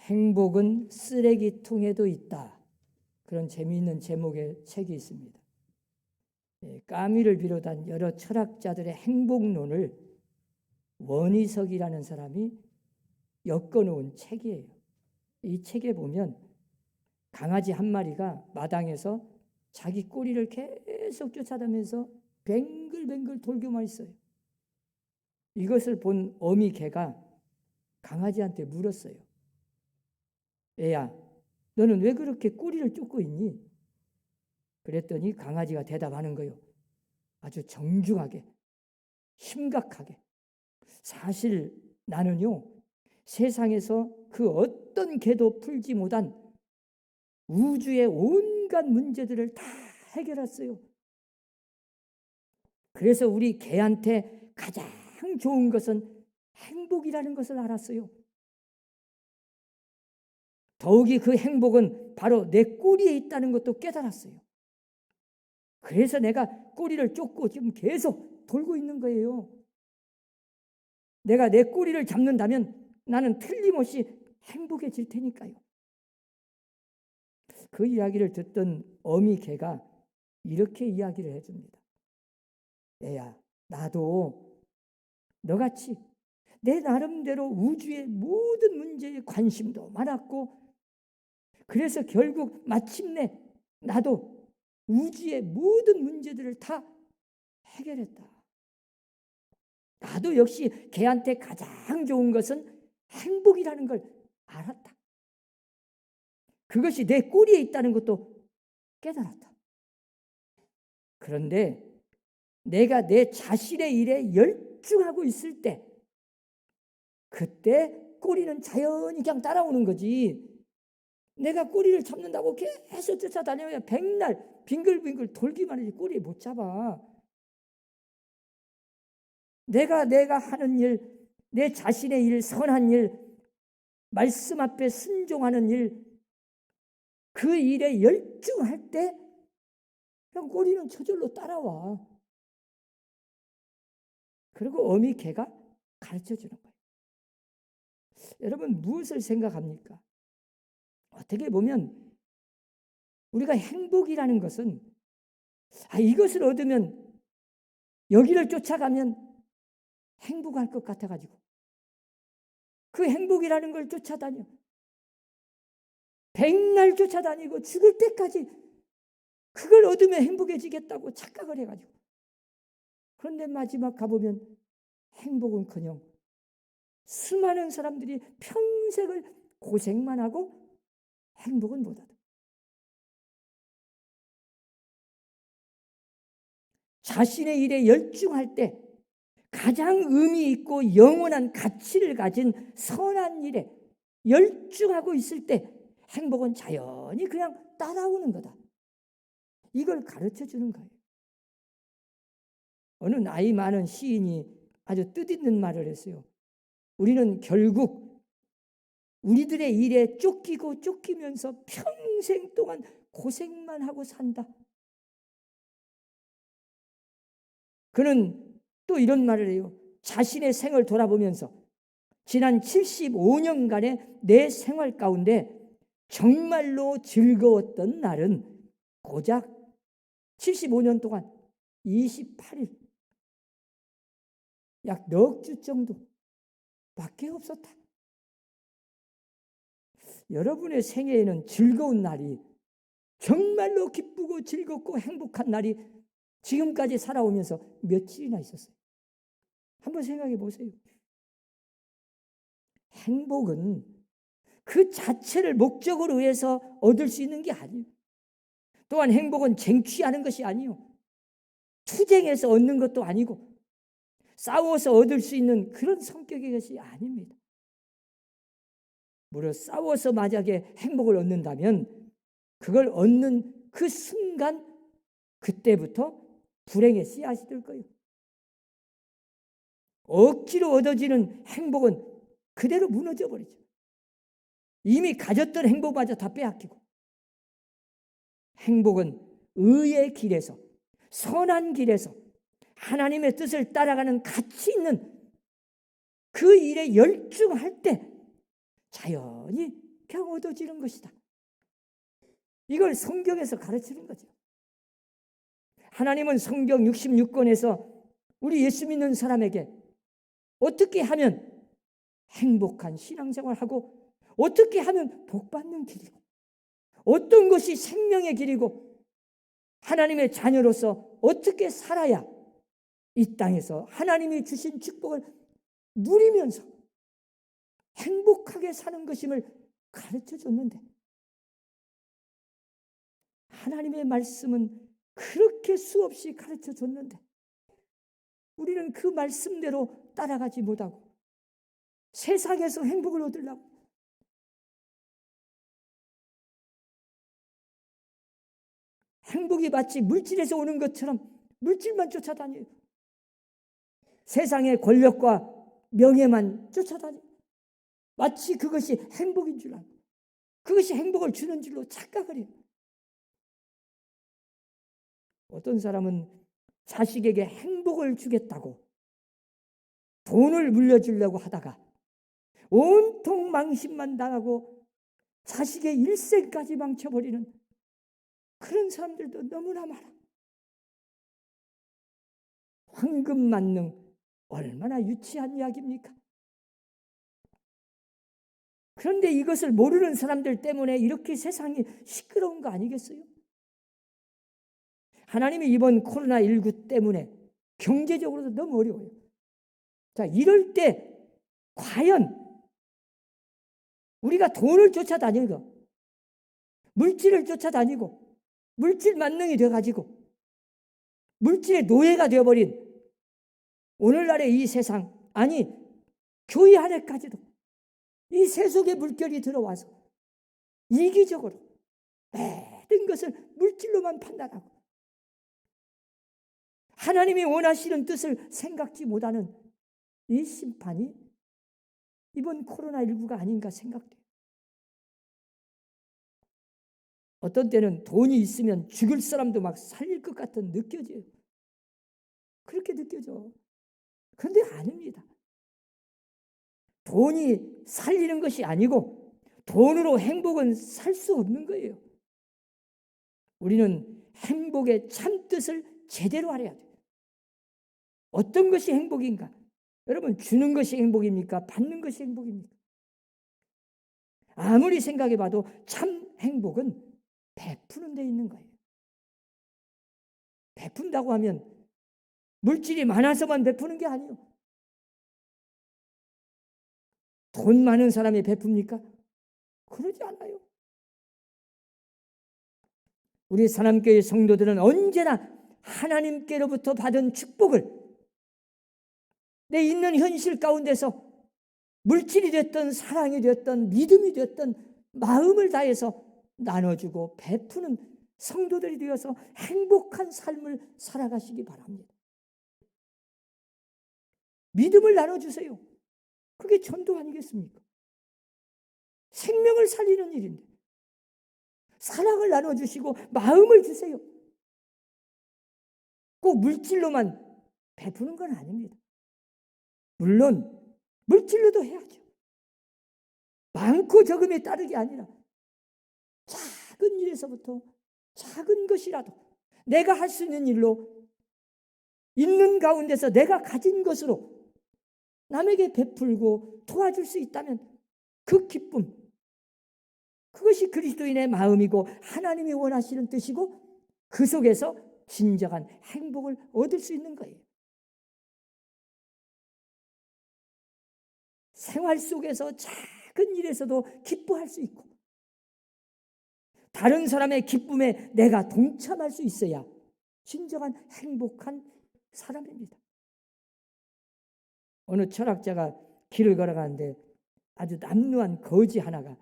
행복은 쓰레기통에도 있다. 그런 재미있는 제목의 책이 있습니다. 까미를 비롯한 여러 철학자들의 행복론을 원희석이라는 사람이 엮어놓은 책이에요. 이 책에 보면 강아지 한 마리가 마당에서 자기 꼬리를 계속 쫓아다니면서 뱅글뱅글 돌고만 있어요. 이것을 본 어미 개가 강아지한테 물었어요. 애야, 너는 왜 그렇게 꼬리를 쫓고 있니? 그랬더니 강아지가 대답하는 거예요. 아주 정중하게, 심각하게. 사실 나는요, 세상에서 그 어떤 개도 풀지 못한 우주의 온갖 문제들을 다 해결했어요. 그래서 우리 개한테 가장 좋은 것은 행복이라는 것을 알았어요. 더욱이 그 행복은 바로 내 꼬리에 있다는 것도 깨달았어요. 그래서 내가 꼬리를 쫓고 지금 계속 돌고 있는 거예요. 내가 내 꼬리를 잡는다면 나는 틀림없이 행복해질 테니까요. 그 이야기를 듣던 어미 개가 이렇게 이야기를 해줍니다. 애야, 나도 너같이 내 나름대로 우주의 모든 문제에 관심도 많았고, 그래서 결국 마침내 나도 우주의 모든 문제들을 다 해결했다. 나도 역시 걔한테 가장 좋은 것은 행복이라는 걸 알았다. 그것이 내 꼬리에 있다는 것도 깨달았다. 그런데 내가 내 자신의 일에 열중하고 있을 때, 그때 꼬리는 자연히 그냥 따라오는 거지. 내가 꼬리를 잡는다고 계속 쫓아다니면 백날 빙글빙글 돌기만 하지 꼬리에 못 잡아. 내가 하는 일, 내 자신의 일, 선한 일, 말씀 앞에 순종하는 일, 그 일에 열중할 때 그냥 꼬리는 저절로 따라와. 그리고 어미 개가 가르쳐주는 거예요. 여러분 무엇을 생각합니까? 어떻게 보면 우리가 행복이라는 것은 이것을 얻으면, 여기를 쫓아가면 행복할 것 같아가지고 그 행복이라는 걸 쫓아다녀. 백날 쫓아다니고 죽을 때까지 그걸 얻으면 행복해지겠다고 착각을 해가지고, 그런데 마지막 가보면 행복은커녕 수많은 사람들이 평생을 고생만 하고 행복은 못 얻어. 자신의 일에 열중할 때 가장 의미 있고 영원한 가치를 가진 선한 일에 열중하고 있을 때 행복은 자연히 그냥 따라오는 거다. 이걸 가르쳐주는 거예요. 어느 나이 많은 시인이 아주 뜻있는 말을 했어요. 우리는 결국 우리들의 일에 쫓기고 쫓기면서 평생 동안 고생만 하고 산다. 그는 또 이런 말을 해요. 자신의 생을 돌아보면서 지난 75년간의 내 생활 가운데 정말로 즐거웠던 날은 고작 75년 동안 28일, 약 넉 주 정도밖에 없었다. 여러분의 생애에는 즐거운 날이, 정말로 기쁘고 즐겁고 행복한 날이 지금까지 살아오면서 며칠이나 있었어요. 한번 생각해 보세요. 행복은 그 자체를 목적으로 해서 얻을 수 있는 게 아니에요. 또한 행복은 쟁취하는 것이 아니에요. 투쟁해서 얻는 것도 아니고 싸워서 얻을 수 있는 그런 성격의 것이 아닙니다. 무려 싸워서 만약에 행복을 얻는다면 그걸 얻는 그 순간, 그때부터 불행의 씨앗이 될 거예요. 억지로 얻어지는 행복은 그대로 무너져 버리죠. 이미 가졌던 행복마저 다 빼앗기고. 행복은 의의 길에서, 선한 길에서 하나님의 뜻을 따라가는 가치 있는 그 일에 열중할 때 자연히 그냥 얻어지는 것이다. 이걸 성경에서 가르치는 거죠. 하나님은 성경 66권에서 우리 예수 믿는 사람에게 어떻게 하면 행복한 신앙생활하고 어떻게 하면 복받는 길이고 어떤 것이 생명의 길이고 하나님의 자녀로서 어떻게 살아야 이 땅에서 하나님이 주신 축복을 누리면서 행복하게 사는 것임을 가르쳐 줬는데 하나님의 말씀은 그렇게 수없이 가르쳐 줬는데 우리는 그 말씀대로 따라가지 못하고 세상에서 행복을 얻으려고 행복이 마치 물질에서 오는 것처럼 물질만 쫓아다녀요. 세상의 권력과 명예만 쫓아다녀요. 마치 그것이 행복인 줄 알고 그것이 행복을 주는 줄로 착각을 해요. 어떤 사람은 자식에게 행복을 주겠다고 돈을 물려주려고 하다가 온통 망신만 당하고 자식의 일생까지 망쳐버리는 그런 사람들도 너무나 많아. 황금 만능 얼마나 유치한 이야기입니까? 그런데 이것을 모르는 사람들 때문에 이렇게 세상이 시끄러운 거 아니겠어요? 하나님이 이번 코로나19 때문에 경제적으로도 너무 어려워요. 자, 이럴 때 과연 우리가 돈을 쫓아다니고 물질을 쫓아다니고 물질 만능이 돼가지고 물질의 노예가 되어버린 오늘날의 이 세상, 아니 교회 안에까지도 이 세속의 물결이 들어와서 이기적으로 모든 것을 물질로만 판단하고 하나님이 원하시는 뜻을 생각지 못하는 이 심판이 이번 코로나19가 아닌가 생각돼요. 어떤 때는 돈이 있으면 죽을 사람도 막 살릴 것 같은 느껴져요. 그렇게 느껴져. 그런데 아닙니다. 돈이 살리는 것이 아니고 돈으로 행복은 살 수 없는 거예요. 우리는 행복의 참뜻을 제대로 알아야 돼요. 어떤 것이 행복인가? 여러분, 주는 것이 행복입니까? 받는 것이 행복입니까? 아무리 생각해 봐도 참 행복은 베푸는 데 있는 거예요. 베푼다고 하면 물질이 많아서만 베푸는 게 아니에요. 돈 많은 사람이 베풉니까? 그러지 않아요. 우리 사람교회 성도들은 언제나 하나님께로부터 받은 축복을 내 있는 현실 가운데서 물질이 됐든 사랑이 됐든 믿음이 됐든 마음을 다해서 나눠주고 베푸는 성도들이 되어서 행복한 삶을 살아가시기 바랍니다. 믿음을 나눠주세요. 그게 전도 아니겠습니까? 생명을 살리는 일인데 사랑을 나눠주시고 마음을 주세요. 꼭 물질로만 베푸는 건 아닙니다. 물론 물질로도 해야죠. 많고 적음에 따르게 아니라 작은 일에서부터 작은 것이라도 내가 할 수 있는 일로 있는 가운데서 내가 가진 것으로 남에게 베풀고 도와줄 수 있다면 그 기쁨, 그것이 그리스도인의 마음이고 하나님이 원하시는 뜻이고 그 속에서 진정한 행복을 얻을 수 있는 거예요. 생활 속에서 작은 일에서도 기뻐할 수 있고 다른 사람의 기쁨에 내가 동참할 수 있어야 진정한 행복한 사람입니다. 어느 철학자가 길을 걸어가는데 아주 남루한 거지 하나가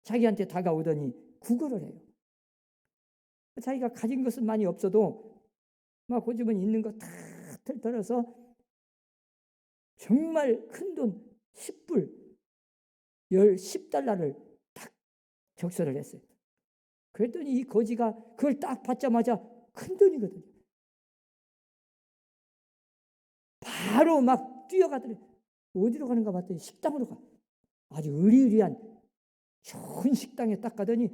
자기한테 다가오더니 구걸을 해요. 자기가 가진 것은 많이 없어도 막 고집은 있는 거 다 털어서 정말 큰 돈 10불, 10달러를 딱 적설을 했어요. 그랬더니 이 거지가 그걸 딱 받자마자 큰 돈이거든요. 바로 막 뛰어가더니 어디로 가는가 봤더니 식당으로 가. 아주 의리의리한 좋은 식당에 딱 가더니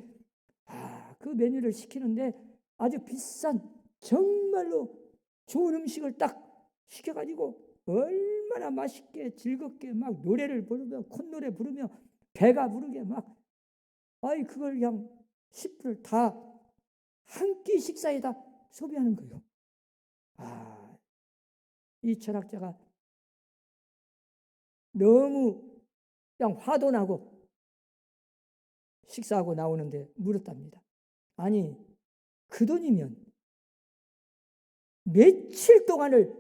그 메뉴를 시키는데 아주 비싼 정말로 좋은 음식을 딱 시켜가지고 얼마나 맛있게 즐겁게 막 노래를 부르며 콧노래 부르며 배가 부르게 막 그걸 그냥 10불을 다 한 끼 식사에다 소비하는 거예요. 이 철학자가 너무 그냥 화도 나고 식사하고 나오는데 물었답니다. 아니, 그 돈이면 며칠 동안을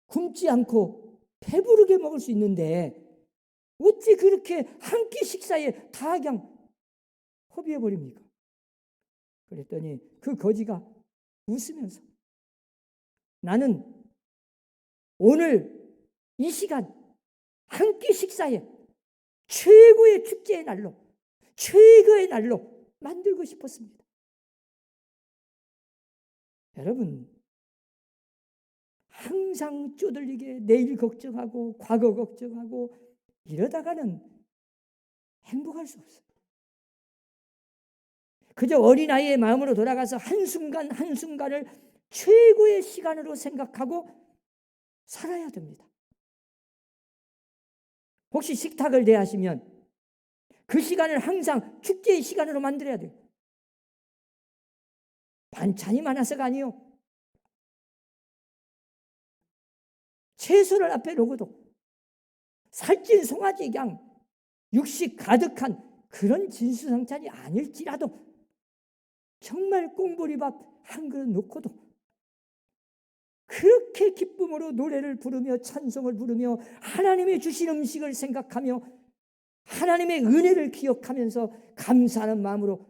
굶지 않고 배부르게 먹을 수 있는데 어찌 그렇게 한 끼 식사에 다 그냥 허비해버립니까? 그랬더니 그 거지가 웃으면서 나는 오늘 이 시간 한 끼 식사에 최고의 축제의 날로, 최고의 날로 만들고 싶었습니다. 여러분, 항상 쪼들리게 내일 걱정하고 과거 걱정하고 이러다가는 행복할 수 없어요. 그저 어린아이의 마음으로 돌아가서 한순간 한순간을 최고의 시간으로 생각하고 살아야 됩니다. 혹시 식탁을 대하시면 그 시간을 항상 축제의 시간으로 만들어야 돼요. 반찬이 많아서가 아니요. 채소를 앞에 놓고도 살찐 송아지 그냥 육식 가득한 그런 진수성찬이 아닐지라도 정말 꽁보리밥 한 그릇 놓고도 그렇게 기쁨으로 노래를 부르며 찬송을 부르며 하나님의 주신 음식을 생각하며 하나님의 은혜를 기억하면서 감사하는 마음으로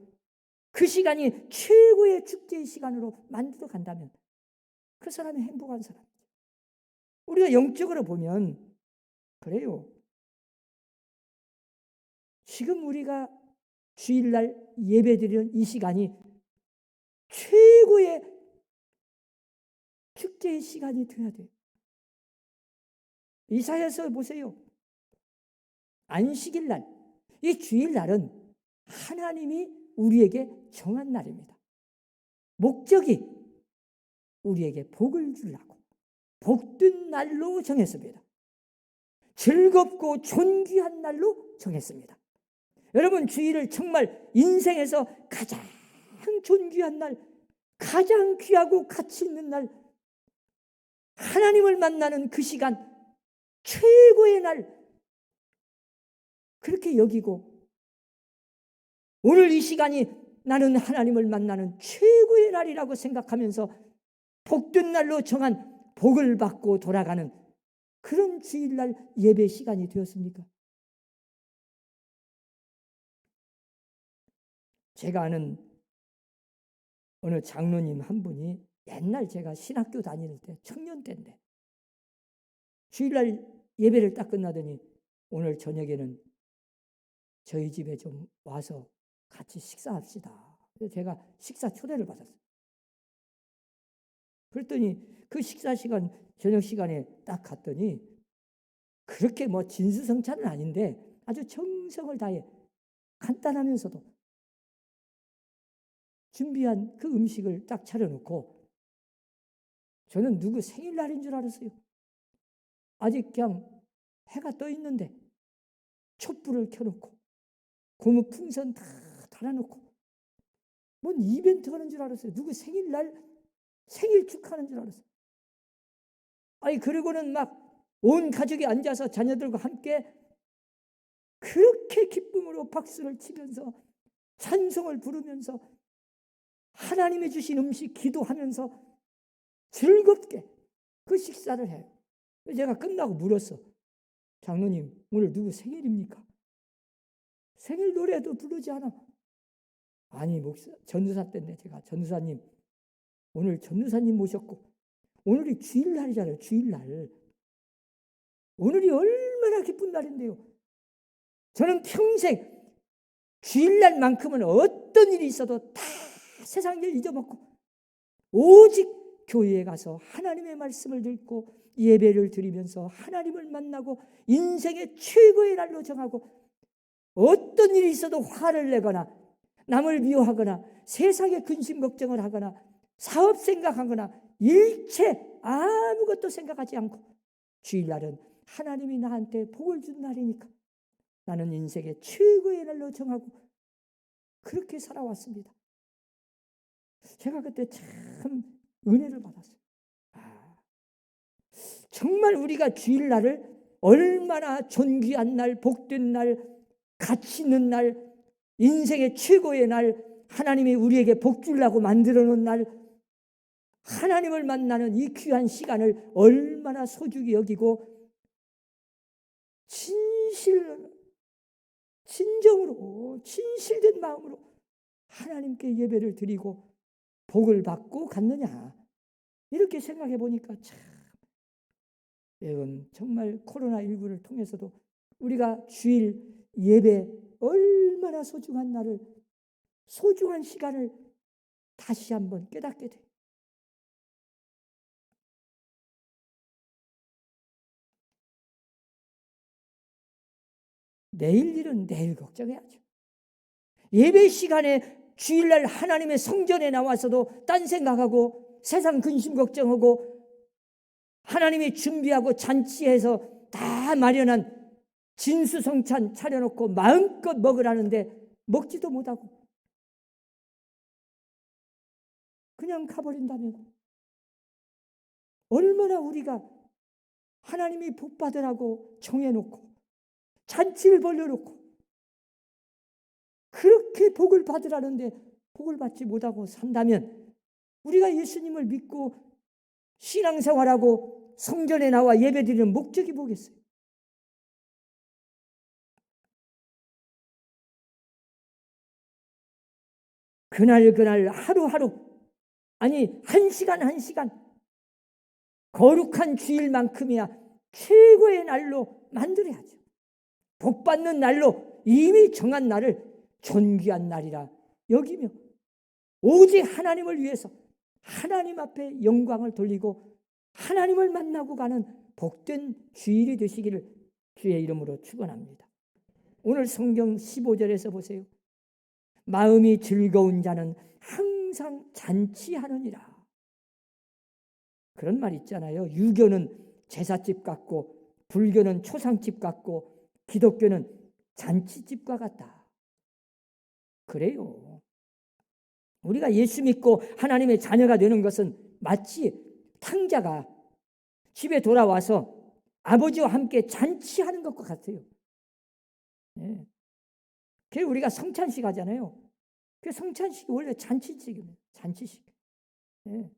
그 시간이 최고의 축제의 시간으로 만들어 간다면 그 사람이 행복한 사람이죠. 우리가 영적으로 보면 그래요. 지금 우리가 주일날 예배드리는 이 시간이 최고의 축제의 시간이 되어야 돼요. 이사야서 보세요. 안식일날, 이 주일날은 하나님이 우리에게 정한 날입니다. 목적이 우리에게 복을 주려고 복된 날로 정했습니다. 즐겁고 존귀한 날로 정했습니다. 여러분, 주일을 정말 인생에서 가장 존귀한 날, 가장 귀하고 가치 있는 날, 하나님을 만나는 그 시간, 최고의 날, 그렇게 여기고 오늘 이 시간이 나는 하나님을 만나는 최고의 날이라고 생각하면서 복된 날로 정한 복을 받고 돌아가는 그런 주일날 예배 시간이 되었습니까? 제가 아는 어느 장로님 한 분이 옛날 제가 신학교 다닐 때 청년 때인데 주일날 예배를 딱 끝나더니 오늘 저녁에는 저희 집에 좀 와서 같이 식사합시다. 그래서 제가 식사 초대를 받았어요. 그랬더니 그 식사 시간, 저녁 시간에 딱 갔더니 그렇게 뭐 진수성찬은 아닌데 아주 정성을 다해 간단하면서도 준비한 그 음식을 딱 차려놓고 저는 누구 생일날인 줄 알았어요. 아직 그냥 해가 떠 있는데 촛불을 켜놓고 고무 풍선 다 달아놓고 뭔 이벤트 하는 줄 알았어요. 누구 생일날 생일 축하하는 줄 알았어요. 그리고는 막 온 가족이 앉아서 자녀들과 함께 그렇게 기쁨으로 박수를 치면서 찬송을 부르면서 하나님이 주신 음식 기도하면서 즐겁게 그 식사를 해요. 제가 끝나고 물었어. 장로님, 오늘 누구 생일입니까? 생일 노래도 부르지 않아. 아니, 목사, 전도사 때인데 제가 전도사님, 오늘 전도사님 모셨고 오늘이 주일날이잖아요. 주일날. 오늘이 얼마나 기쁜 날인데요. 저는 평생 주일날만큼은 어떤 일이 있어도 다 세상 일 잊어먹고 오직 교회에 가서 하나님의 말씀을 듣고 예배를 드리면서 하나님을 만나고 인생의 최고의 날로 정하고 어떤 일이 있어도 화를 내거나 남을 미워하거나 세상에 근심 걱정을 하거나 사업 생각하거나 일체 아무것도 생각하지 않고 주일날은 하나님이 나한테 복을 준 날이니까 나는 인생의 최고의 날로 정하고 그렇게 살아왔습니다. 제가 그때 참 은혜를 받았어요. 정말 우리가 주일날을 얼마나 존귀한 날, 복된 날, 가치 있는 날, 인생의 최고의 날, 하나님이 우리에게 복 주려고 만들어 놓은 날, 하나님을 만나는 이 귀한 시간을 얼마나 소중히 여기고 진정으로 진실된 마음으로 하나님께 예배를 드리고 복을 받고 갔느냐, 이렇게 생각해 보니까 참 여러분, 정말 코로나19를 통해서도 우리가 주일 예배 얼마나 소중한 날을, 소중한 시간을 다시 한번 깨닫게 돼요. 내일 일은 내일 걱정해야죠. 예배 시간에 주일날 하나님의 성전에 나와서도 딴 생각하고 세상 근심 걱정하고 하나님이 준비하고 잔치해서 다 마련한 진수성찬 차려놓고 마음껏 먹으라는데 먹지도 못하고 그냥 가버린다면 얼마나 우리가 하나님이 복 받으라고 정해놓고 잔치를 벌려놓고 그렇게 복을 받으라는데 복을 받지 못하고 산다면 우리가 예수님을 믿고 신앙생활하고 성전에 나와 예배드리는 목적이 뭐겠어요? 그날 하루하루, 아니 한 시간 거룩한 주일만큼이야 최고의 날로 만들어야죠. 복 받는 날로 이미 정한 날을 존귀한 날이라 여기며 오직 하나님을 위해서 하나님 앞에 영광을 돌리고 하나님을 만나고 가는 복된 주일이 되시기를 주의 이름으로 축원합니다. 오늘 성경 15절에서 보세요. 마음이 즐거운 자는 항상 잔치하느니라. 그런 말 있잖아요. 유교는 제사집 같고 불교는 초상집 같고 기독교는 잔치집과 같다. 그래요. 우리가 예수 믿고 하나님의 자녀가 되는 것은 마치 탕자가 집에 돌아와서 아버지와 함께 잔치하는 것과 같아요. 예. 그래서 우리가 성찬식 하잖아요. 그 성찬식이 원래 잔치식입니다. 잔치식. 예.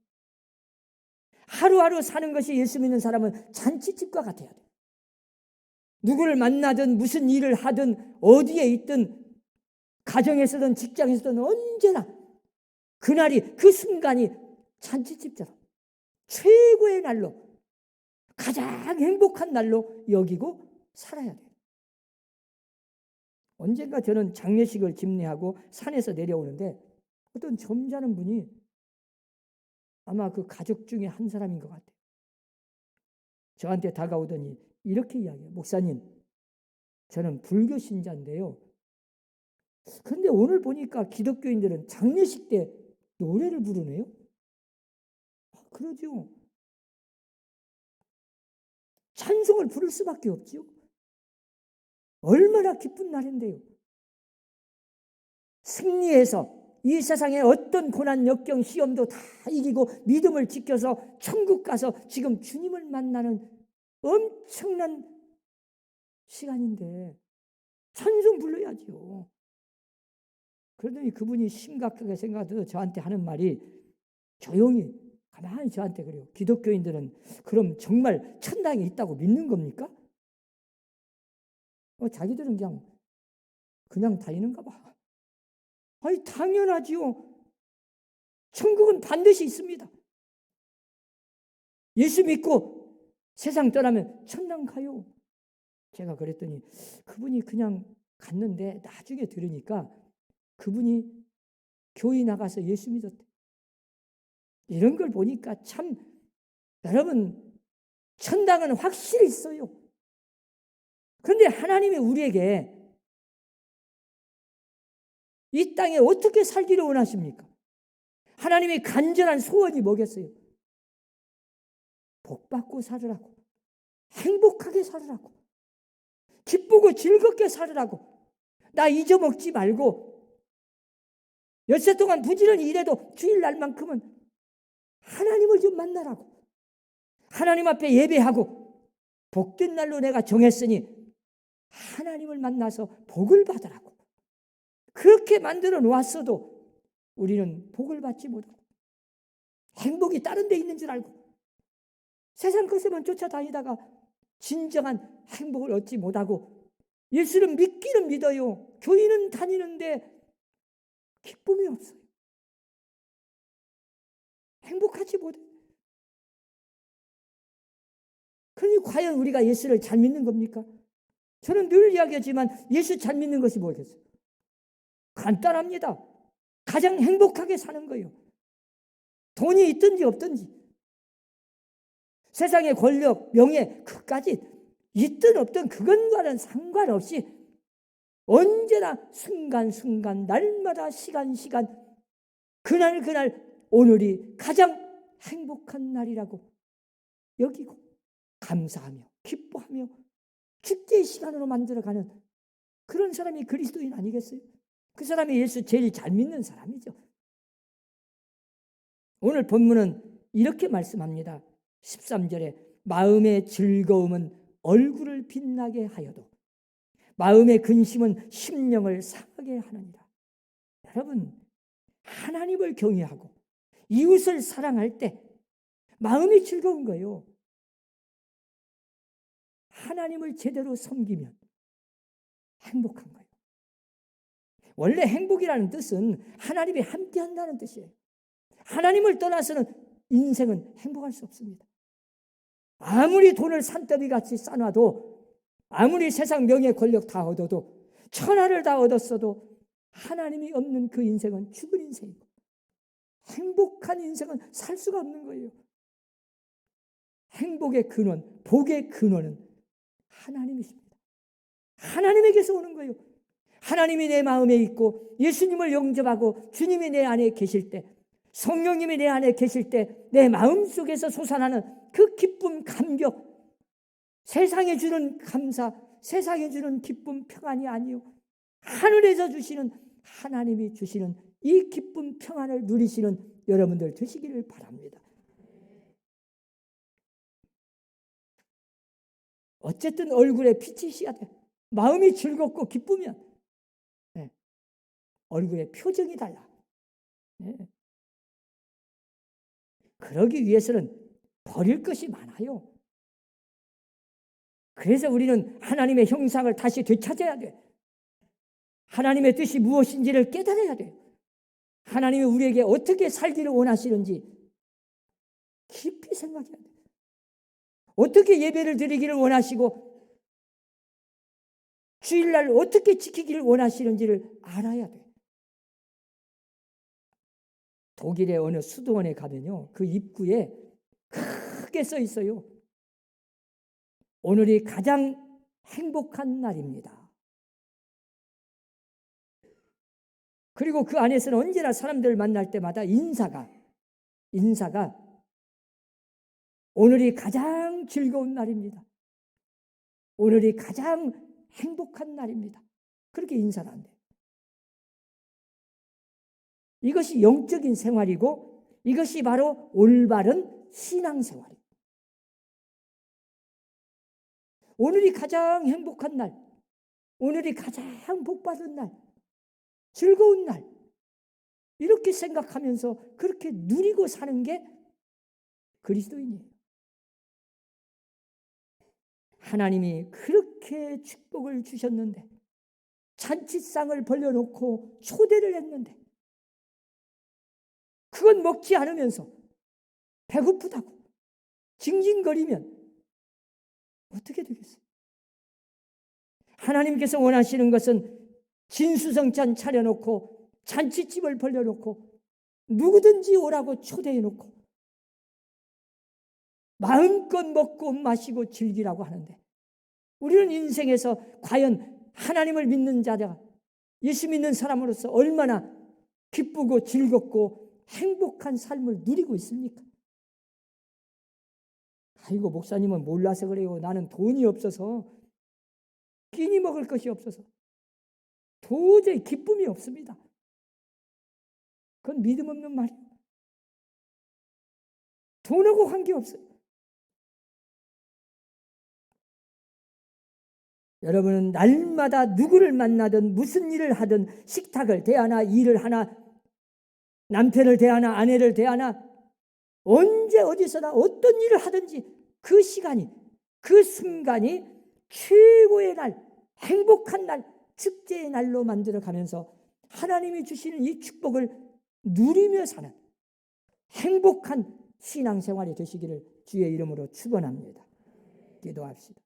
하루하루 사는 것이 예수 믿는 사람은 잔치집과 같아야 돼요. 누구를 만나든 무슨 일을 하든 어디에 있든 가정에서든 직장에서든 언제나 그날이 그 순간이 잔치집처럼 최고의 날로 가장 행복한 날로 여기고 살아야 돼요. 언젠가 저는 장례식을 집례하고 산에서 내려오는데 어떤 점잖은 분이 아마 그 가족 중에 한 사람인 것 같아요. 저한테 다가오더니 이렇게 이야기해요. 목사님, 저는 불교 신자인데요. 그런데 오늘 보니까 기독교인들은 장례식 때 노래를 부르네요. 그러죠. 찬송을 부를 수밖에 없죠. 얼마나 기쁜 날인데요. 승리해서 이 세상의 어떤 고난, 역경, 시험도 다 이기고 믿음을 지켜서 천국 가서 지금 주님을 만나는 엄청난 시간인데 찬송 불러야죠. 그러더니 그분이 심각하게 생각해서 저한테 하는 말이 조용히 가만히 저한테 그래요. 기독교인들은 그럼 정말 천당이 있다고 믿는 겁니까? 자기들은 그냥 다니는가 봐. 아니 당연하지요. 천국은 반드시 있습니다. 예수 믿고 세상 떠나면 천당 가요. 제가 그랬더니 그분이 그냥 갔는데 나중에 들으니까 그분이 교회 나가서 예수 믿었대. 이런 걸 보니까 참 여러분 천당은 확실히 있어요. 그런데 하나님이 우리에게 이 땅에 어떻게 살기를 원하십니까? 하나님의 간절한 소원이 뭐겠어요? 복받고 살으라고, 행복하게 살으라고, 기쁘고 즐겁게 살으라고, 나 잊어먹지 말고 엿새 동안 부지런히 일해도 주일날만큼은 하나님을 좀 만나라고, 하나님 앞에 예배하고 복된 날로 내가 정했으니 하나님을 만나서 복을 받으라고. 그렇게 만들어 놓았어도 우리는 복을 받지 못하고 행복이 다른 데 있는 줄 알고 세상 것에만 쫓아다니다가 진정한 행복을 얻지 못하고 예수를 믿기는 믿어요. 교회는 다니는데 기쁨이 없어요. 행복하지 못해요. 그러니 과연 우리가 예수를 잘 믿는 겁니까? 저는 늘 이야기하지만 예수 잘 믿는 것이 뭐겠어요? 간단합니다. 가장 행복하게 사는 거예요. 돈이 있든지 없든지, 세상의 권력, 명예, 그까지 있든 없든 그것과는 상관없이 언제나 순간순간, 날마다 시간, 그날 오늘이 가장 행복한 날이라고 여기고 감사하며 기뻐하며 축제의 시간으로 만들어가는 그런 사람이 그리스도인 아니겠어요? 그 사람이 예수 제일 잘 믿는 사람이죠. 오늘 본문은 이렇게 말씀합니다. 13절에 마음의 즐거움은 얼굴을 빛나게 하여도 마음의 근심은 심령을 상하게 하느니라. 여러분, 하나님을 경외하고 이웃을 사랑할 때 마음이 즐거운 거예요. 하나님을 제대로 섬기면 행복한 거예요. 원래 행복이라는 뜻은 하나님이 함께 한다는 뜻이에요. 하나님을 떠나서는 인생은 행복할 수 없습니다. 아무리 돈을 산더미같이 쌓아놔도, 아무리 세상 명예 권력 다 얻어도, 천하를 다 얻었어도 하나님이 없는 그 인생은 죽은 인생이고 행복한 인생은 살 수가 없는 거예요. 행복의 근원, 복의 근원은 하나님이십니다. 하나님에게서 오는 거예요. 하나님이 내 마음에 있고 예수님을 영접하고 주님이 내 안에 계실 때, 성령님이 내 안에 계실 때 내 마음속에서 솟아나는 그 기쁨, 감격, 세상에 주는 감사, 세상에 주는 기쁨, 평안이 아니요, 하늘에서 주시는, 하나님이 주시는 이 기쁨, 평안을 누리시는 여러분들 되시기를 바랍니다. 어쨌든 얼굴에 빛이 있어야 돼. 마음이 즐겁고 기쁘면 얼굴에 표정이 달라. 그러기 위해서는 버릴 것이 많아요. 그래서 우리는 하나님의 형상을 다시 되찾아야 돼. 하나님의 뜻이 무엇인지를 깨달아야 돼. 하나님이 우리에게 어떻게 살기를 원하시는지 깊이 생각해야 돼. 어떻게 예배를 드리기를 원하시고 주일날 어떻게 지키기를 원하시는지를 알아야 돼. 독일의 어느 수도원에 가면요, 그 입구에 크게 써 있어요. 오늘이 가장 행복한 날입니다. 그리고 그 안에서는 언제나 사람들을 만날 때마다 인사가 오늘이 가장 즐거운 날입니다. 오늘이 가장 행복한 날입니다. 그렇게 인사를 한대요. 이것이 영적인 생활이고 이것이 바로 올바른 신앙생활입니다. 오늘이 가장 행복한 날, 오늘이 가장 복받은 날, 즐거운 날, 이렇게 생각하면서 그렇게 누리고 사는 게 그리스도인이에요. 하나님이 그렇게 축복을 주셨는데, 잔치상을 벌려놓고 초대를 했는데 그건 먹지 않으면서 배고프다고 징징거리면 어떻게 되겠어요? 하나님께서 원하시는 것은 진수성찬 차려놓고 잔치집을 벌려놓고 누구든지 오라고 초대해놓고 마음껏 먹고 마시고 즐기라고 하는데, 우리는 인생에서 과연 하나님을 믿는 자가 예수 믿는 사람으로서 얼마나 기쁘고 즐겁고 행복한 삶을 누리고 있습니까? 아이고, 목사님은 몰라서 그래요. 나는 돈이 없어서, 끼니 먹을 것이 없어서 도저히 기쁨이 없습니다. 그건 믿음 없는 말이에요. 돈하고 관계없어요. 여러분은 날마다 누구를 만나든 무슨 일을 하든 식탁을 대하나 일을 하나 남편을 대하나 아내를 대하나 언제 어디서나 어떤 일을 하든지 그 시간이, 그 순간이 최고의 날, 행복한 날, 축제의 날로 만들어가면서 하나님이 주시는 이 축복을 누리며 사는 행복한 신앙생활이 되시기를 주의 이름으로 축원합니다. 기도합시다.